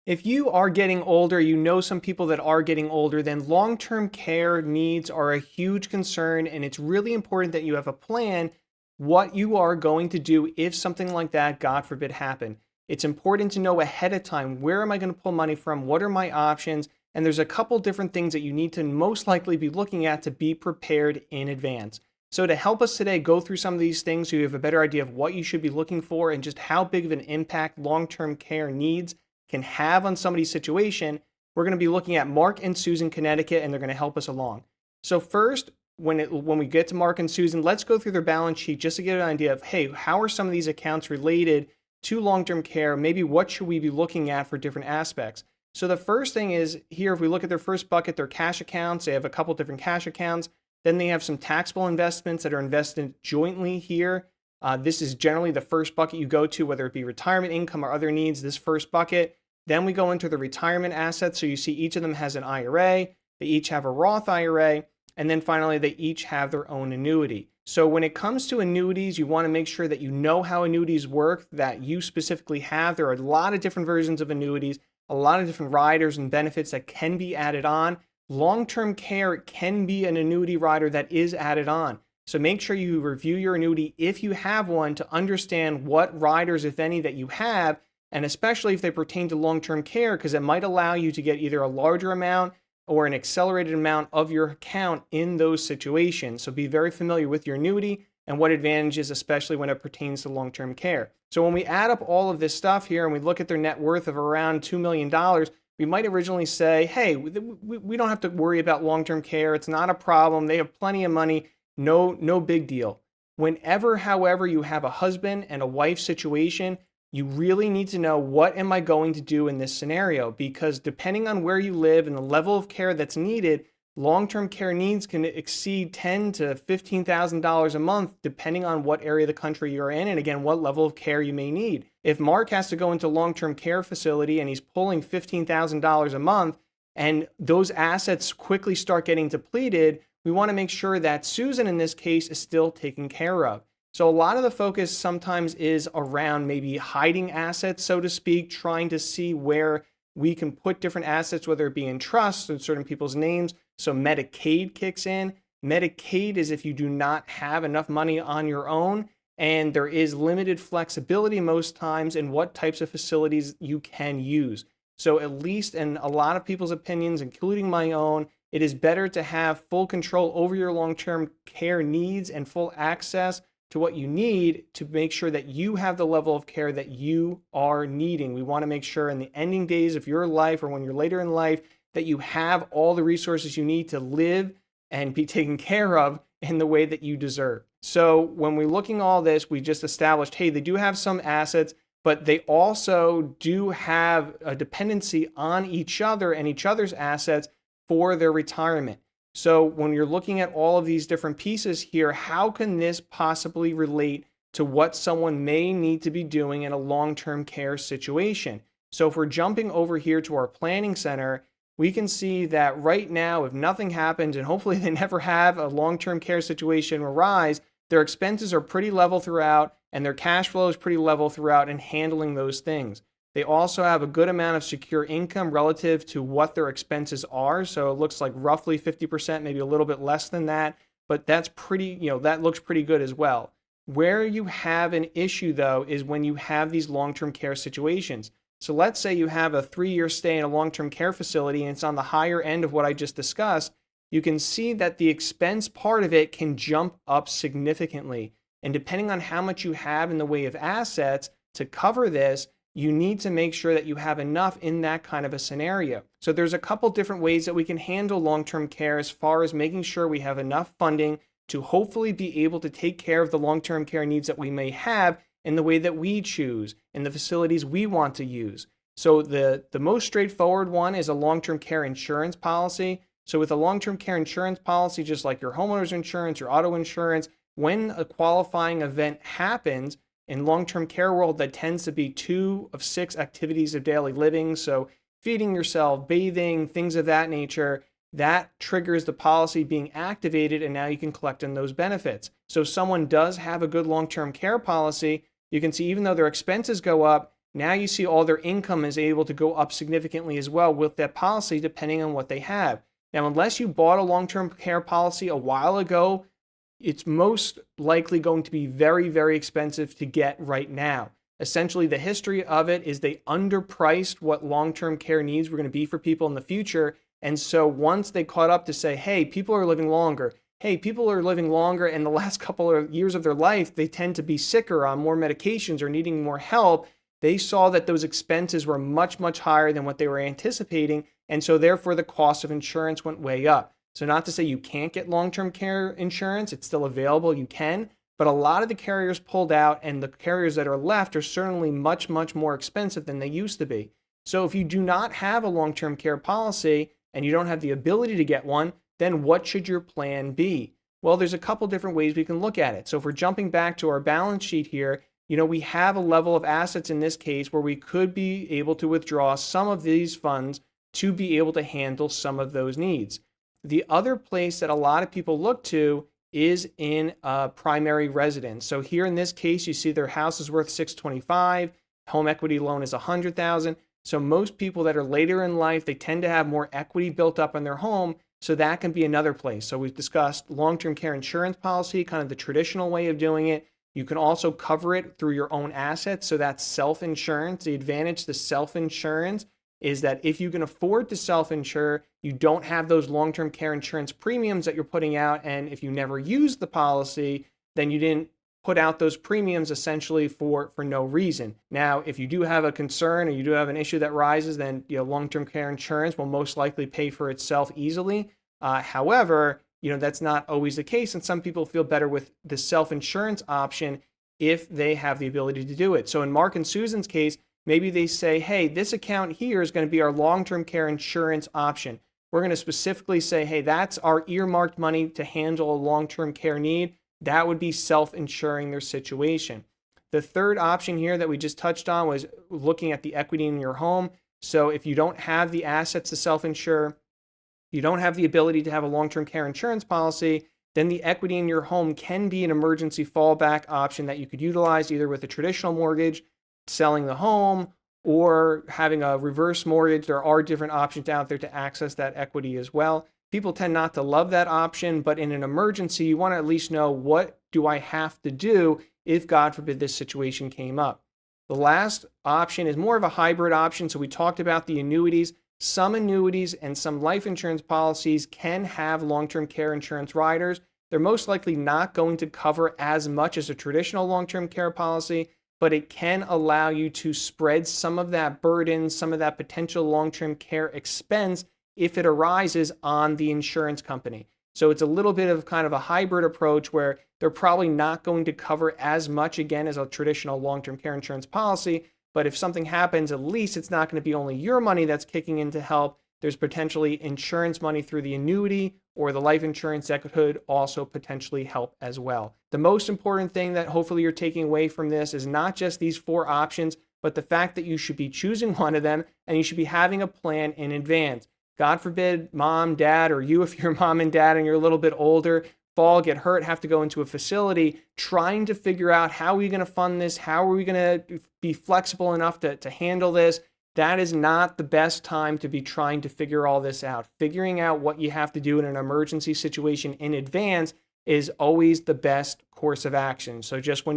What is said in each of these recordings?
If you are getting older, you know some people that are getting older, then long-term care needs are a huge concern, and it's really important that you have a plan what you are going to do if something like that, God forbid, happen. It's important to know ahead of time, where am I going to pull money from? What are my options? And there's a couple different things that you need to most likely be looking at to be prepared in advance. So to help us today go through some of these things so you have a better idea of what you should be looking for and just how big of an impact long-term care needs can have on somebody's situation, we're going to be looking at Mark and Susan, Connecticut, and they're going to help us along. So first, when we get to Mark and Susan, let's go through their balance sheet just to get an idea of, hey, how are some of these accounts related to long-term care? Maybe what should we be looking at for different aspects? So the first thing is here, if we look at their first bucket, their cash accounts, they have a couple different cash accounts. Then they have some taxable investments that are invested jointly here. This is generally the first bucket you go to, whether it be retirement income or other needs, this first bucket. Then we go into the retirement assets. So you see each of them has an IRA. They each have a Roth IRA. And then finally, they each have their own annuity. So when it comes to annuities, you want to make sure that you know how annuities work, that you specifically have. There are a lot of different versions of annuities, a lot of different riders and benefits that can be added on. Long-term care can be an annuity rider that is added on. So make sure you review your annuity if you have one to understand what riders, if any, that you have, and especially if they pertain to long-term care, because it might allow you to get either a larger amount or an accelerated amount of your account in those situations. So be very familiar with your annuity and what advantages, especially when it pertains to long-term care. So when we add up all of this stuff here and we look at their net worth of around $2 million, we might originally say, hey, we don't have to worry about long-term care. It's not a problem. They have plenty of money. No big deal. Whenever, however, you have a husband and a wife situation, you really need to know, what am I going to do in this scenario? Because depending on where you live and the level of care that's needed, long-term care needs can exceed $10,000 to $15,000 a month, depending on what area of the country you're in and, again, what level of care you may need. If Mark has to go into a long-term care facility and he's pulling $15,000 a month and those assets quickly start getting depleted, we want to make sure that Susan, in this case, is still taken care of. So a lot of the focus sometimes is around maybe hiding assets, so to speak, trying to see where we can put different assets, whether it be in trusts or certain people's names. So Medicaid kicks in. Medicaid is if you do not have enough money on your own, and there is limited flexibility most times in what types of facilities you can use. So at least in a lot of people's opinions, including my own, it is better to have full control over your long-term care needs and full access to what you need to make sure that you have the level of care that you are needing. We want to make sure in the ending days of your life or when you're later in life that you have all the resources you need to live and be taken care of in the way that you deserve. So when we're looking at all this, we just established, hey, they do have some assets, but they also do have a dependency on each other and each other's assets for their retirement. So when you're looking at all of these different pieces here, how can this possibly relate to what someone may need to be doing in a long-term care situation? So if we're jumping over here to our planning center, we can see that right now, if nothing happens, and hopefully they never have a long-term care situation arise, their expenses are pretty level throughout and their cash flow is pretty level throughout in handling those things. They also have a good amount of secure income relative to what their expenses are. So it looks like roughly 50%, maybe a little bit less than that, but that's pretty, that looks pretty good as well. Where you have an issue though is when you have these long-term care situations. So let's say you have a 3-year stay in a long-term care facility and it's on the higher end of what I just discussed. You can see that the expense part of it can jump up significantly. And depending on how much you have in the way of assets to cover this, you need to make sure that you have enough in that kind of a scenario. So there's a couple different ways that we can handle long-term care as far as making sure we have enough funding to hopefully be able to take care of the long-term care needs that we may have in the way that we choose, in the facilities we want to use. So the most straightforward one is a long-term care insurance policy. So with a long-term care insurance policy, just like your homeowner's insurance, your auto insurance, when a qualifying event happens, in long-term care world, that tends to be 2 of 6 activities of daily living. So feeding yourself, bathing, things of that nature, that triggers the policy being activated, and now you can collect on those benefits. So if someone does have a good long-term care policy, you can see even though their expenses go up, Now you see all their income is able to go up significantly as well with that policy, depending on what they have. Now, unless you bought a long-term care policy a while ago, it's most likely going to be very, very expensive to get right now. Essentially, the history of it is they underpriced what long-term care needs were going to be for people in the future. And so once they caught up to say, hey, people are living longer. Hey, people are living longer, and the last couple of years of their life, they tend to be sicker, on more medications, or needing more help. They saw that those expenses were much, much higher than what they were anticipating. And so therefore, the cost of insurance went way up. So not to say you can't get long-term care insurance, it's still available, you can, but a lot of the carriers pulled out, and the carriers that are left are certainly much, much more expensive than they used to be. So if you do not have a long-term care policy and you don't have the ability to get one, then what should your plan be? Well, there's a couple different ways we can look at it. So if we're jumping back to our balance sheet here, we have a level of assets in this case where we could be able to withdraw some of these funds to be able to handle some of those needs. The other place that a lot of people look to is in a primary residence. So here in this case, you see their house is worth $625, home equity loan is $100,000. So most people that are later in life, they tend to have more equity built up in their home. So that can be another place. So we've discussed long-term care insurance policy, kind of the traditional way of doing it. You can also cover it through your own assets. So that's self-insurance. The advantage to self-insurance is that if you can afford to self-insure, you don't have those long-term care insurance premiums that you're putting out. And if you never use the policy, then you didn't put out those premiums essentially for no reason. Now, if you do have a concern or you do have an issue that rises, then long-term care insurance will most likely pay for itself easily. However, that's not always the case. And some people feel better with the self-insurance option if they have the ability to do it. So in Mark and Susan's case, maybe they say, hey, this account here is going to be our long-term care insurance option. We're going to specifically say, hey, that's our earmarked money to handle a long-term care need. That would be self-insuring their situation. The third option here that we just touched on was looking at the equity in your home. So if you don't have the assets to self-insure, you don't have the ability to have a long-term care insurance policy, then the equity in your home can be an emergency fallback option that you could utilize either with a traditional mortgage, selling the home, or having a reverse mortgage. There are different options out there to access that equity as well. People tend not to love that option, but in an emergency, you want to at least know, what do I have to do if, God forbid, this situation came up? The last option is more of a hybrid option. So we talked about the annuities. Some annuities and some life insurance policies can have long-term care insurance riders. They're most likely not going to cover as much as a traditional long-term care policy, but it can allow you to spread some of that burden, some of that potential long-term care expense if it arises on the insurance company. So it's a little bit of kind of a hybrid approach where they're probably not going to cover as much again as a traditional long-term care insurance policy. But if something happens, at least it's not going to be only your money that's kicking in to help. There's potentially insurance money through the annuity or the life insurance that could also potentially help as well. The most important thing that hopefully you're taking away from this is not just these 4 options, but the fact that you should be choosing one of them and you should be having a plan in advance. God forbid, mom, dad, or you, if you're mom and dad and you're a little bit older, fall, get hurt, have to go into a facility, trying to figure out how are we going to fund this? How are we going to be flexible enough to handle this? That is not the best time to be trying to figure all this out. Figuring out what you have to do in an emergency situation in advance is always the best course of action. So just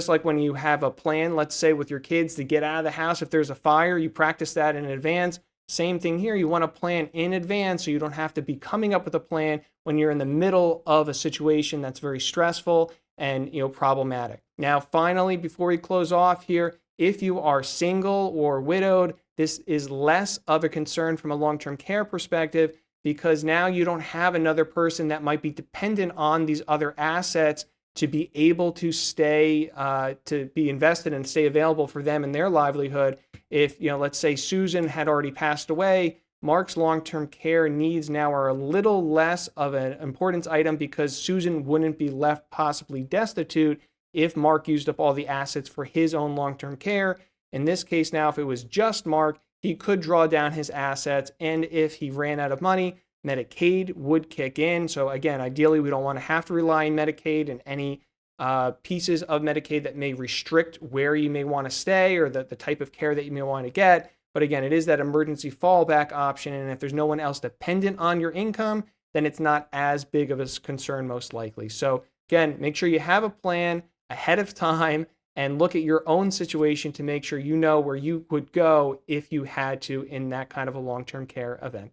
like when you have a plan, let's say with your kids to get out of the house if there's a fire, you practice that in advance. Same thing here. You want to plan in advance so you don't have to be coming up with a plan when you're in the middle of a situation that's very stressful and problematic. Now, finally, before we close off here, if you are single or widowed, this is less of a concern from a long-term care perspective because now you don't have another person that might be dependent on these other assets to be able to stay, to be invested and stay available for them and their livelihood. If, let's say Susan had already passed away, Mark's long-term care needs now are a little less of an importance item because Susan wouldn't be left possibly destitute if Mark used up all the assets for his own long-term care. In this case now, if it was just Mark, he could draw down his assets, and if he ran out of money, Medicaid would kick in. So again, ideally, we don't want to have to rely on Medicaid in any pieces of Medicaid that may restrict where you may want to stay or the type of care that you may want to get. But again, it is that emergency fallback option. And if there's no one else dependent on your income, then it's not as big of a concern, most likely. So again, make sure you have a plan ahead of time and look at your own situation to make sure you know where you would go if you had to in that kind of a long-term care event.